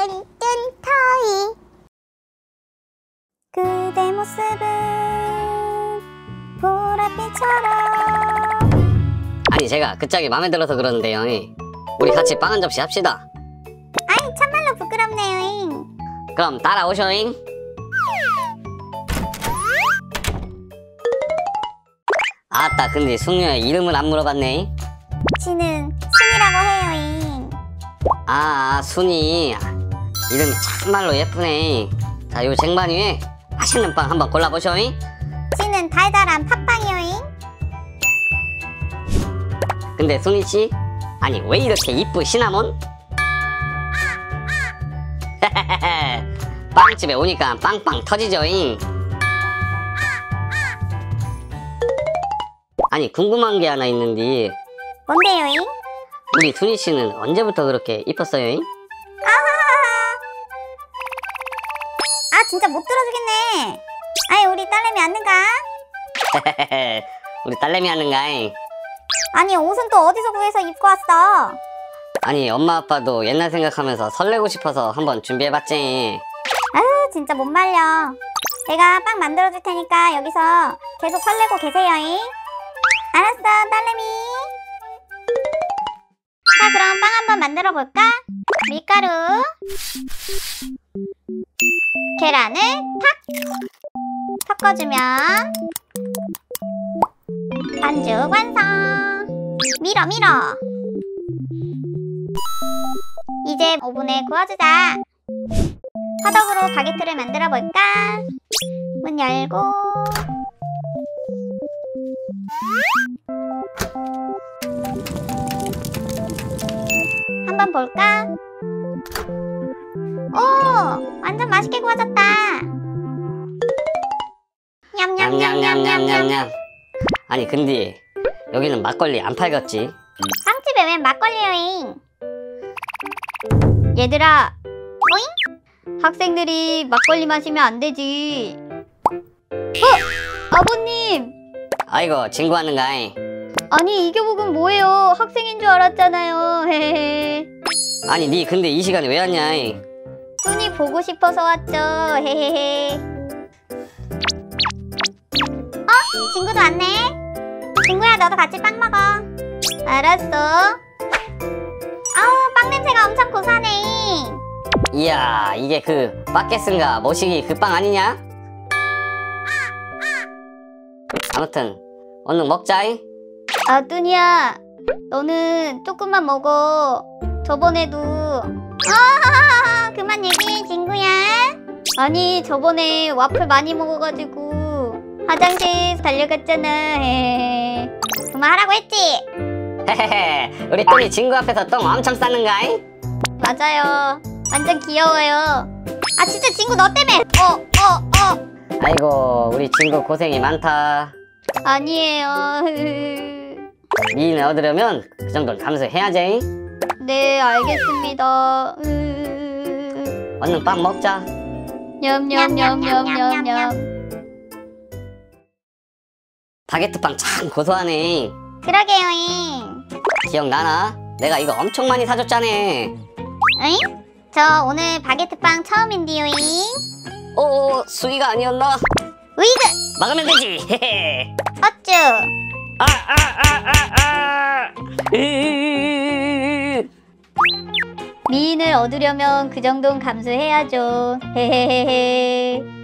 토이. 그대 모습은 보랏빛처럼. 아니 제가 그 짝이 마음에 들어서 그러는데요. 우리 같이 빵 한 접시 합시다. 아이 참말로 부끄럽네요. 그럼 따라오쇼잉. 아따 근데 숙녀의 이름을 안 물어봤네. 지는 순이라고 해요. 아 순이. 이름이 참말로 예쁘네. 자 요 쟁반 위에 맛있는 빵 한번 골라보쇼잉. 지는 달달한 팥빵이요. 근데 순이씨, 아니 왜 이렇게 이쁘 시나몬? 빵집에 오니까 빵빵 터지죠잉. 아니 궁금한 게 하나 있는데 뭔데요? 우리 순이씨는 언제부터 그렇게 이뻤어요? 아 진짜 못 들어주겠네. 아이 우리 딸내미 안는가? 우리 딸내미 하는가잉? 아니 옷은 또 어디서 구해서 입고 왔어? 아니 엄마 아빠도 옛날 생각하면서 설레고 싶어서 한번 준비해봤지. 아유 진짜 못 말려. 내가 빵 만들어줄 테니까 여기서 계속 설레고 계세요. 알았어 딸내미. 자 그럼 빵 한번 만들어 볼까? 밀가루, 계란을 탁 섞어주면 반죽 완성. 밀어 이제 오븐에 구워주자. 화덕으로 바게트를 만들어 볼까? 문 열고 한번 볼까? 오! 완전 맛있게 구워졌다. 냠냠냠냠냠냠. 아니 근데 여기는 막걸리 안 팔겠지? 빵집에 웬 막걸리여잉? 얘들아, 오잉? 학생들이 막걸리 마시면 안 되지. 아버님! 아이고 친구 하는가잉? 아니 이교복은 뭐예요? 학생인 줄 알았잖아요. 헤헤헤. 아니 니 근데 이 시간에 왜 왔냐? 순이 보고 싶어서 왔죠. 헤헤헤. 친구도 왔네. 친구야 너도 같이 빵 먹어. 알았어. 아우 빵 냄새가 엄청 고소하네. 이야 이게 그 바게스인가 머시기 그 빵 아니냐? 아무튼 얼른 먹자잉. 아 뚜니야 너는 조금만 먹어. 저번에도 그만 얘기해 친구야. 아니 저번에 와플 많이 먹어가지고 화장실 달려갔잖아. 헤헤헤. 그만하라고 했지? 헤헤헤 우리 뚜니 친구 앞에서 똥 엄청 싸는가잉? 맞아요. 완전 귀여워요. 아 진짜 친구 너 때문에. 아이고 우리 친구 고생이 많다. 아니에요. 미인을 얻으려면 그 정도는 감수해야지. 네 알겠습니다. 얼른 빵 먹자. 냠냠냠냠냠냠. 바게트 빵 참 고소하네. 그러게요. 기억나나? 내가 이거 엄청 많이 사줬잖아. 응? 저 오늘 바게트빵 처음인데요. 오 수위가 아니었나? 으이그! 막으면 되지. 헤헤. 어쭈? 미인을 얻으려면 그 정도는 감수해야죠. 헤헤헤헤.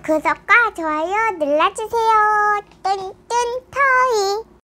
구독과 좋아요 눌러주세요. 뚠뚠 터이.